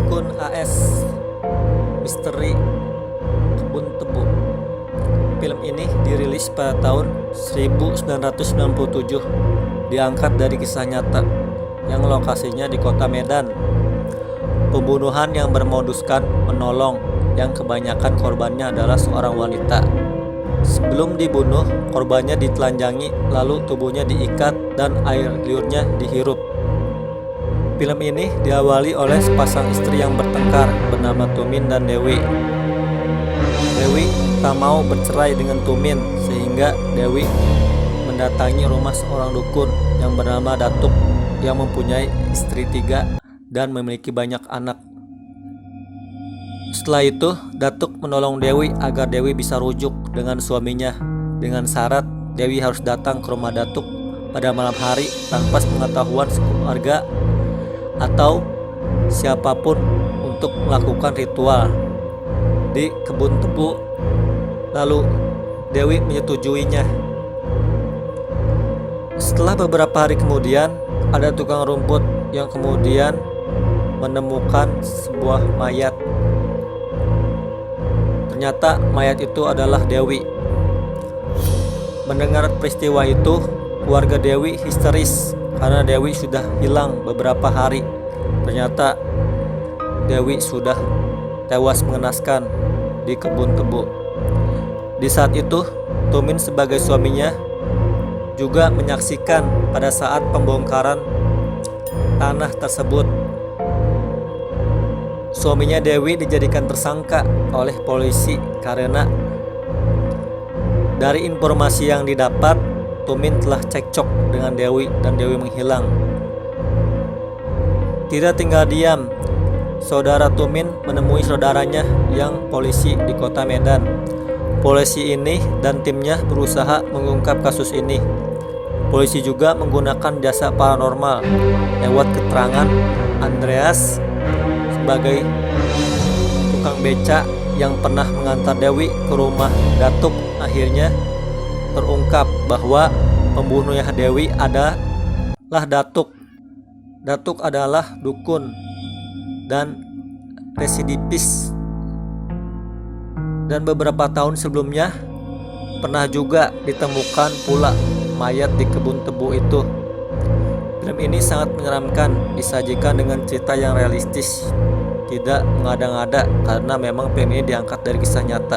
Dukun AS Misteri Kebun Tebu. Film ini dirilis pada tahun 1997, diangkat dari kisah nyata yang lokasinya di kota Medan. Pembunuhan yang bermoduskan menolong, yang kebanyakan korbannya adalah seorang wanita. Sebelum dibunuh, korbannya ditelanjangi, lalu tubuhnya diikat dan air liurnya dihirup. Film ini diawali oleh sepasang istri yang bertengkar bernama Tumin dan Dewi. Dewi tak mau bercerai dengan Tumin, sehingga Dewi mendatangi rumah seorang dukun yang bernama Datuk yang mempunyai istri 3 dan memiliki banyak anak. Setelah itu, Datuk menolong Dewi agar Dewi bisa rujuk dengan suaminya, dengan syarat Dewi harus datang ke rumah Datuk pada malam hari tanpa pengetahuan keluarga atau siapapun untuk melakukan ritual di kebun tebu. Lalu Dewi menyetujuinya. Setelah beberapa hari kemudian, ada tukang rumput yang kemudian menemukan sebuah mayat. Ternyata mayat itu adalah Dewi. Mendengar peristiwa itu, keluarga Dewi histeris karena Dewi sudah hilang beberapa hari. Ternyata Dewi sudah tewas mengenaskan di kebun tebu. Di saat itu, Tumin sebagai suaminya juga menyaksikan pada saat pembongkaran tanah tersebut. Suaminya Dewi dijadikan tersangka oleh polisi karena dari informasi yang didapat, Tumin telah cekcok dengan Dewi dan Dewi menghilang. Tidak tinggal diam, saudara Tumin menemui saudaranya yang polisi di kota Medan. Polisi ini dan timnya berusaha mengungkap kasus ini. Polisi juga menggunakan jasa paranormal lewat keterangan Andreas sebagai tukang beca yang pernah mengantar Dewi ke rumah Datuk. Akhirnya terungkap bahwa pembunuhnya Dewi adalah Datuk. Datuk adalah dukun dan residipis. Dan beberapa tahun sebelumnya pernah juga ditemukan pula mayat di kebun tebu itu. Film ini sangat menyeramkan, disajikan dengan cerita yang realistis, tidak mengada-ngada karena memang film ini diangkat dari kisah nyata.